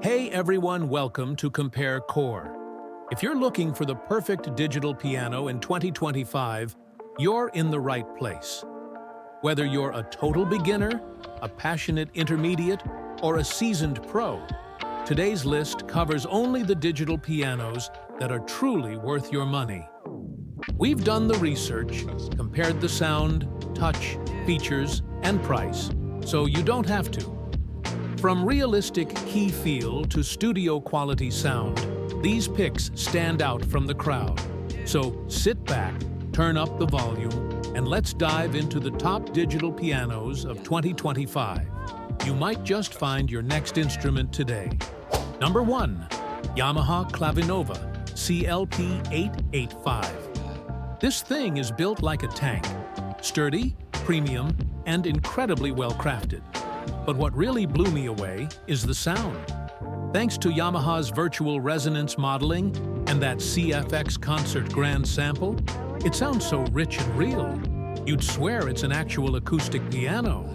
Hey everyone, welcome to Compare Core. If you're looking for the perfect digital piano in 2025, you're in the right place. Whether you're a total beginner, a passionate intermediate, or a seasoned pro, today's list covers only the digital pianos that are truly worth your money. We've done the research, compared the sound, touch, features, and price, so you don't have to. From realistic key feel to studio-quality sound, these picks stand out from the crowd. So sit back, turn up the volume, and let's dive into the top digital pianos of 2025. You might just find your next instrument today. Number 1. Yamaha Clavinova CLP-885. This thing is built like a tank, sturdy, premium, and incredibly well-crafted. But what really blew me away is the sound. Thanks to Yamaha's virtual resonance modeling and that CFX Concert Grand sample, it sounds so rich and real. You'd swear it's an actual acoustic piano.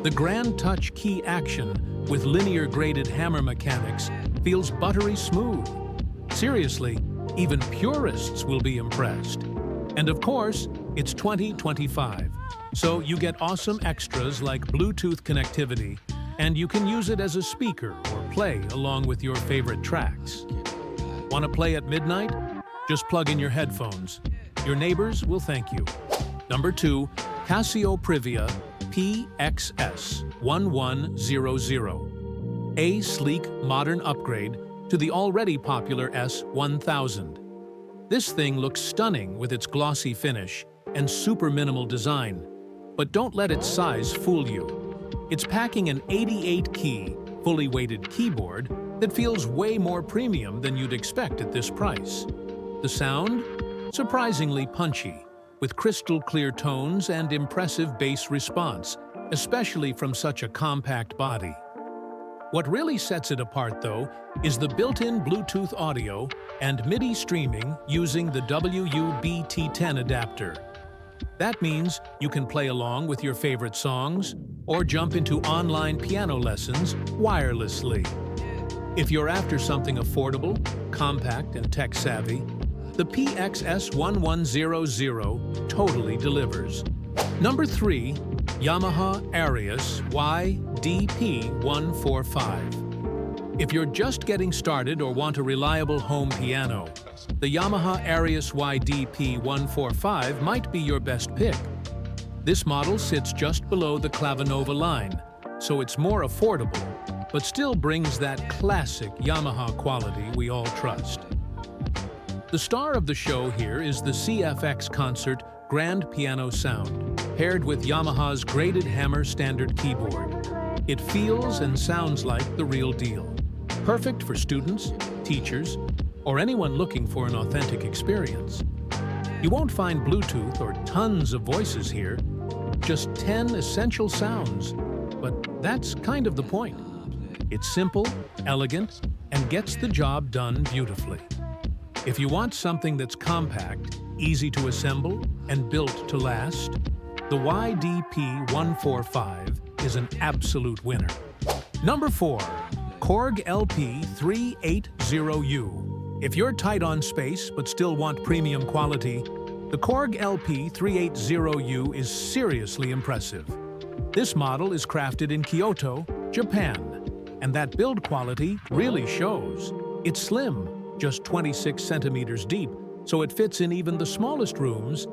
The GrandTouch key action with linear graded hammer mechanics feels buttery smooth. Seriously, even purists will be impressed. And of course, it's 2025. So you get awesome extras like Bluetooth connectivity, and you can use it as a speaker or play along with your favorite tracks. Want to play at midnight? Just plug in your headphones. Your neighbors will thank you. Number 2. Casio Privia PX-S1100. A sleek, modern upgrade to the already popular S1000. This thing looks stunning with its glossy finish and super minimal design. But don't let its size fool you. It's packing an 88-key, fully weighted keyboard that feels way more premium than you'd expect at this price. The sound? Surprisingly punchy, with crystal-clear tones and impressive bass response, especially from such a compact body. What really sets it apart, though, is the built-in Bluetooth audio and MIDI streaming using the WU-BT10 adapter. That means you can play along with your favorite songs or jump into online piano lessons wirelessly. If you're after something affordable, compact, and tech-savvy, the PX-S1100 totally delivers. Number 3. Yamaha Arius YDP-145. If you're just getting started or want a reliable home piano, the Yamaha Arius YDP-145 might be your best pick. This model sits just below the Clavinova line, so it's more affordable, but still brings that classic Yamaha quality we all trust. The star of the show here is the CFX Concert Grand piano sound, paired with Yamaha's graded hammer standard keyboard. It feels and sounds like the real deal. Perfect for students, teachers, or anyone looking for an authentic experience. You won't find Bluetooth or tons of voices here, just 10 essential sounds, but that's kind of the point. It's simple, elegant, and gets the job done beautifully. If you want something that's compact, easy to assemble, and built to last, the YDP-145 is an absolute winner. Number 4. Korg LP-380U. If you're tight on space but still want premium quality, the Korg LP-380U is seriously impressive. This model is crafted in Kyoto, Japan, and that build quality really shows. It's slim, just 26 centimeters deep, so it fits in even the smallest rooms,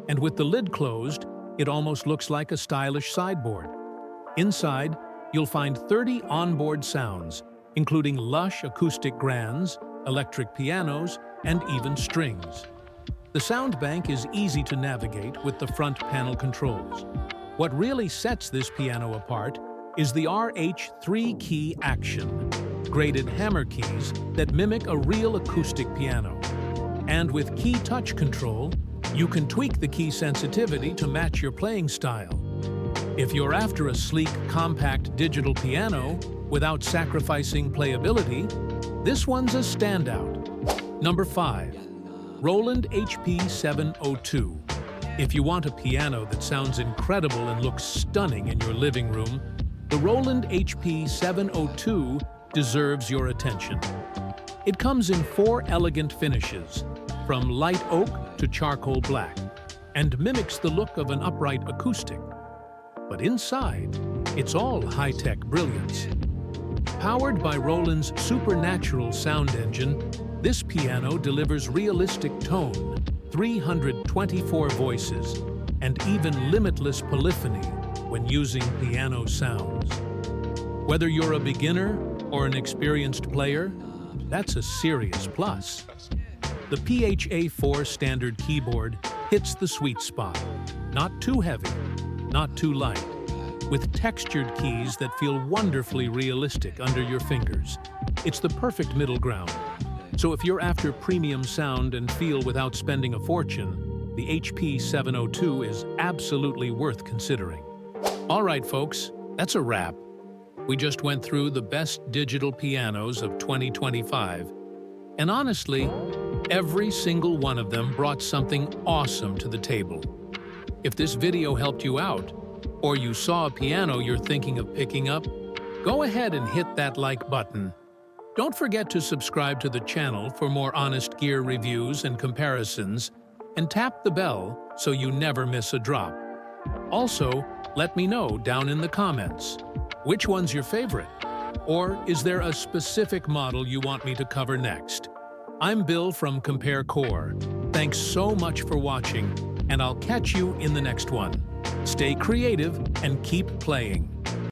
and with the lid closed, it almost looks like a stylish sideboard. Inside, you'll find 30 onboard sounds, including lush acoustic grands, electric pianos, and even strings. The sound bank is easy to navigate with the front panel controls. What really sets this piano apart is the RH3 key action, graded hammer keys that mimic a real acoustic piano. And with key touch control, you can tweak the key sensitivity to match your playing style. If you're after a sleek, compact digital piano without sacrificing playability, this one's a standout. Number 5. Roland HP702. If you want a piano that sounds incredible and looks stunning in your living room, the Roland HP702 deserves your attention. It comes in 4 elegant finishes, from light oak to charcoal black, and mimics the look of an upright acoustic. But inside, it's all high-tech brilliance. Powered by Roland's supernatural sound engine, this piano delivers realistic tone, 324 voices, and even limitless polyphony when using piano sounds. Whether you're a beginner or an experienced player, that's a serious plus. The PHA-4 standard keyboard hits the sweet spot. Not too heavy, not too light, with textured keys that feel wonderfully realistic under your fingers. It's the perfect middle ground. So if you're after premium sound and feel without spending a fortune, the HP702 is absolutely worth considering. All right, folks, that's a wrap. We just went through the best digital pianos of 2025, and honestly, every single one of them brought something awesome to the table. If this video helped you out, or you saw a piano you're thinking of picking up, go ahead and hit that like button. Don't forget to subscribe to the channel for more honest gear reviews and comparisons, and tap the bell so you never miss a drop. Also, let me know down in the comments, which one's your favorite? Or is there a specific model you want me to cover next? I'm Bill from Compare Core. Thanks so much for watching, and I'll catch you in the next one. Stay creative and keep playing.